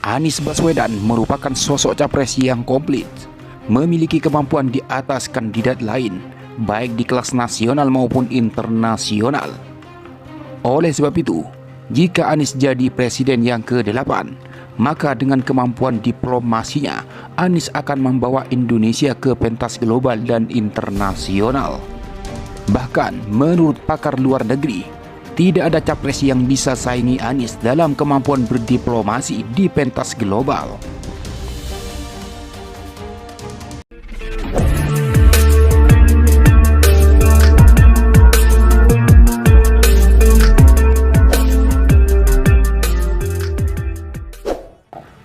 Anies Baswedan merupakan sosok capres yang komplit, memiliki kemampuan di atas kandidat lain, baik di kelas nasional maupun internasional. Oleh sebab itu, jika Anies jadi presiden yang ke-8, maka dengan kemampuan diplomasinya, Anies akan membawa Indonesia ke pentas global dan internasional. Bahkan menurut pakar luar negeri, tidak ada capres yang bisa saingi Anies dalam kemampuan berdiplomasi di pentas global.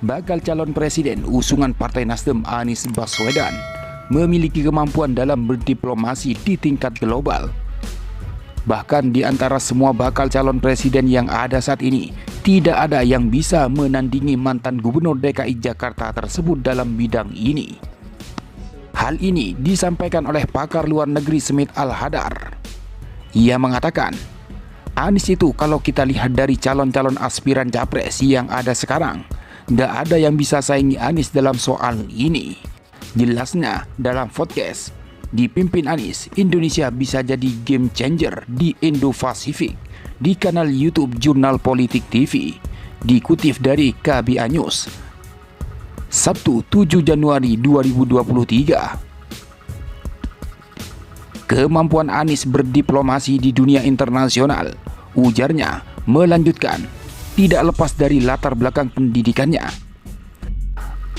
Bakal calon presiden usungan Partai Nasdem Anies Baswedan memiliki kemampuan dalam berdiplomasi di tingkat global. Bahkan di antara semua bakal calon presiden yang ada saat ini, tidak ada yang bisa menandingi mantan Gubernur DKI Jakarta tersebut dalam bidang ini. Hal ini disampaikan oleh pakar luar negeri Smith Al-Hadar. Ia mengatakan, Anies itu kalau kita lihat dari calon-calon aspiran capres yang ada sekarang, tidak ada yang bisa saingi Anies dalam soal ini. Jelasnya dalam podcast, dipimpin Anies, Indonesia bisa jadi game changer di Indo-Pasifik di kanal YouTube Jurnal Politik TV, dikutip dari KBA News, Sabtu 7 Januari 2023. Kemampuan Anies berdiplomasi di dunia internasional, ujarnya, melanjutkan, tidak lepas dari latar belakang pendidikannya.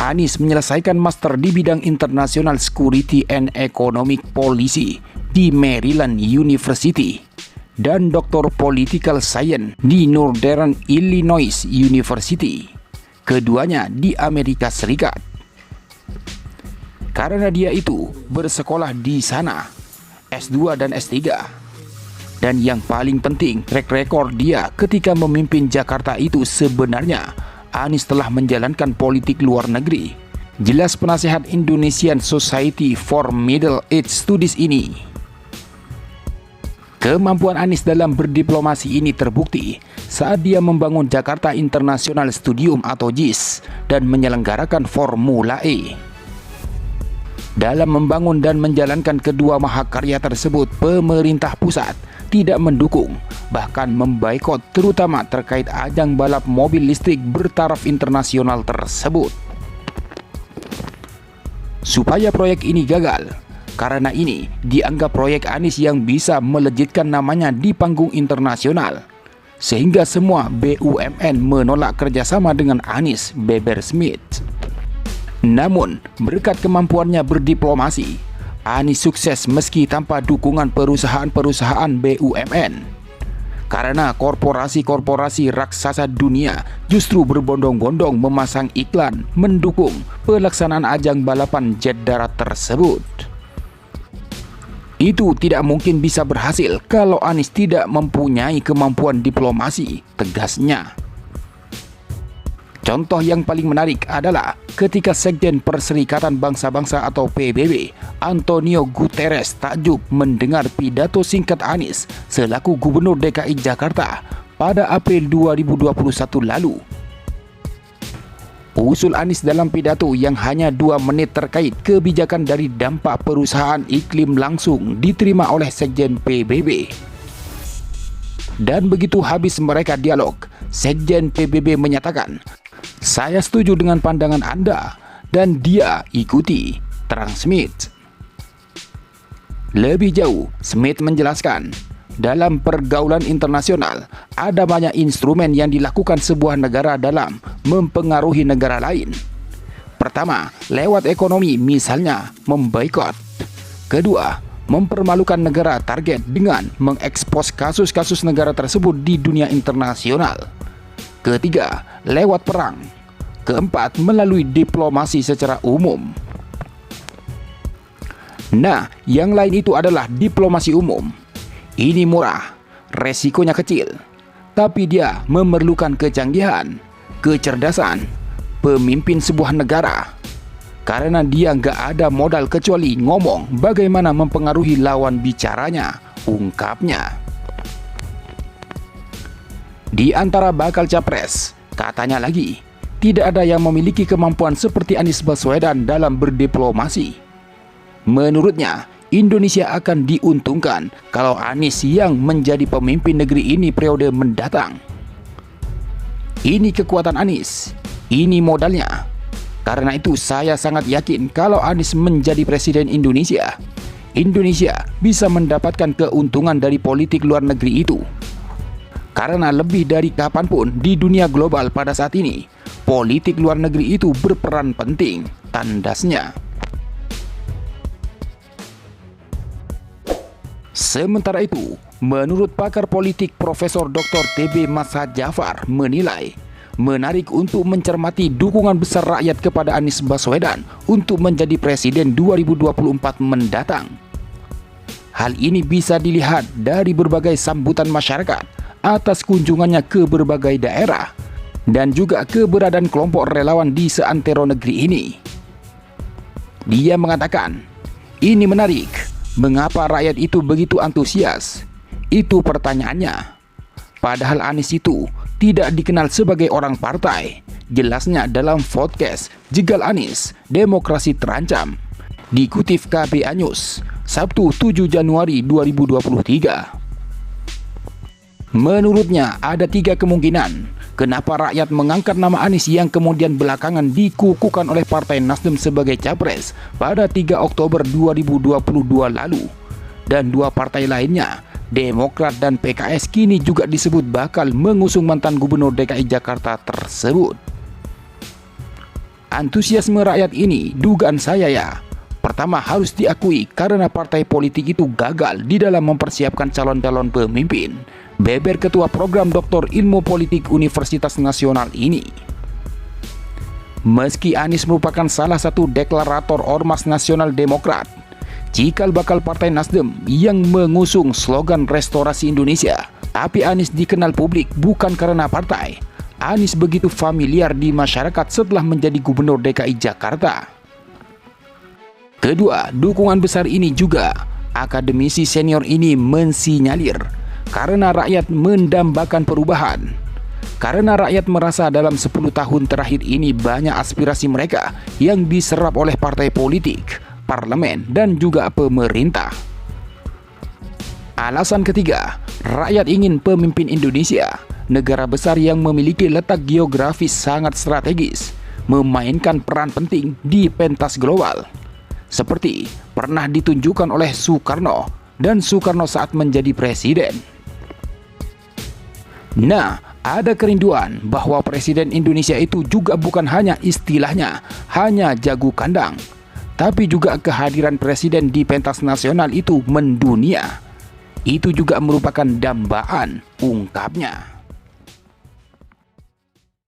Anies menyelesaikan master di bidang International Security and Economic Policy di Maryland University dan Doktor Political Science di Northern Illinois University, keduanya di Amerika Serikat. Karena dia itu bersekolah di sana, S2 dan S3. Dan yang paling penting, track record dia ketika memimpin Jakarta itu sebenarnya Anies telah menjalankan politik luar negeri. Jelas penasehat Indonesian Society for Middle Age Studies ini. Kemampuan Anies dalam berdiplomasi ini terbukti saat dia membangun Jakarta International Stadium atau JIS dan menyelenggarakan Formula E. Dalam membangun dan menjalankan kedua mahakarya tersebut, pemerintah pusat tidak mendukung, bahkan memboikot, terutama terkait ajang balap mobil listrik bertaraf internasional tersebut. Supaya proyek ini gagal, karena ini dianggap proyek Anies yang bisa melejitkan namanya di panggung internasional, sehingga semua BUMN menolak kerjasama dengan Anies Beber Smith. Namun, berkat kemampuannya berdiplomasi, Anies sukses meski tanpa dukungan perusahaan-perusahaan BUMN. Karena korporasi-korporasi raksasa dunia justru berbondong-bondong memasang iklan mendukung pelaksanaan ajang balapan jet darat tersebut. Itu tidak mungkin bisa berhasil kalau Anies tidak mempunyai kemampuan diplomasi, tegasnya. Contoh yang paling menarik adalah ketika Sekjen Perserikatan Bangsa-Bangsa atau PBB, Antonio Guterres takjub mendengar pidato singkat Anies selaku Gubernur DKI Jakarta pada April 2021 lalu. Usul Anies dalam pidato yang hanya 2 menit terkait kebijakan dari dampak perusahaan iklim langsung diterima oleh Sekjen PBB. Dan begitu habis mereka dialog, Sekjen PBB menyatakan, "Saya setuju dengan pandangan Anda," dan dia ikuti, terang Smith. Lebih jauh, Smith menjelaskan, dalam pergaulan internasional, ada banyak instrumen yang dilakukan sebuah negara dalam mempengaruhi negara lain. Pertama, lewat ekonomi, misalnya memboikot. Kedua, mempermalukan negara target dengan mengekspos kasus-kasus negara tersebut di dunia internasional. Ketiga, lewat perang. Keempat, melalui diplomasi secara umum. Nah, yang lain itu adalah diplomasi umum. Ini murah, resikonya kecil, tapi dia memerlukan kecanggihan, kecerdasan pemimpin sebuah negara. Karena dia nggak ada modal kecuali ngomong bagaimana mempengaruhi lawan bicaranya, ungkapnya. Di antara bakal capres, katanya lagi, tidak ada yang memiliki kemampuan seperti Anies Baswedan dalam berdiplomasi. Menurutnya, Indonesia akan diuntungkan kalau Anies yang menjadi pemimpin negeri ini periode mendatang. Ini kekuatan Anies, ini modalnya. Karena itu saya sangat yakin kalau Anies menjadi presiden Indonesia, Indonesia bisa mendapatkan keuntungan dari politik luar negeri itu. Karena lebih dari kapanpun di dunia global pada saat ini, politik luar negeri itu berperan penting, tandasnya. Sementara itu, menurut pakar politik Profesor Dr. TB Mazhar Jafar menilai, menarik untuk mencermati dukungan besar rakyat kepada Anies Baswedan untuk menjadi presiden 2024 mendatang. Hal ini bisa dilihat dari berbagai sambutan masyarakat atas kunjungannya ke berbagai daerah dan juga keberadaan kelompok relawan di seantero negeri ini. Dia mengatakan, ini menarik, mengapa rakyat itu begitu antusias? Itu pertanyaannya. Padahal Anies itu tidak dikenal sebagai orang partai. Jelasnya dalam podcast Jegal Anies, Demokrasi Terancam. Dikutip KBA News, Sabtu 7 Januari 2023. Menurutnya ada 3 kemungkinan kenapa rakyat mengangkat nama Anies yang kemudian belakangan dikukuhkan oleh Partai Nasdem sebagai capres pada 3 Oktober 2022 lalu. Dan 2 partai lainnya, Demokrat dan PKS, kini juga disebut bakal mengusung mantan Gubernur DKI Jakarta tersebut. Antusiasme rakyat ini dugaan saya ya, pertama harus diakui karena partai politik itu gagal di dalam mempersiapkan calon-calon pemimpin, beber ketua program Doktor Ilmu Politik Universitas Nasional ini. Meski Anies merupakan salah satu deklarator Ormas Nasional Demokrat, cikal bakal Partai Nasdem yang mengusung slogan Restorasi Indonesia, tapi Anies dikenal publik bukan karena partai. Anies begitu familiar di masyarakat setelah menjadi Gubernur DKI Jakarta. Kedua, dukungan besar ini juga akademisi senior ini mensinyalir karena rakyat mendambakan perubahan. Karena rakyat merasa dalam 10 tahun terakhir ini banyak aspirasi mereka yang diserap oleh partai politik, parlemen, dan juga pemerintah. Alasan ketiga, rakyat ingin pemimpin Indonesia, negara besar yang memiliki letak geografis sangat strategis, memainkan peran penting di pentas global, seperti pernah ditunjukkan oleh Soekarno dan Soekarno saat menjadi presiden. Nah, ada kerinduan bahwa presiden Indonesia itu juga bukan hanya istilahnya, hanya jago kandang, tapi juga kehadiran presiden di pentas nasional itu mendunia. Itu juga merupakan dambaan, ungkapnya.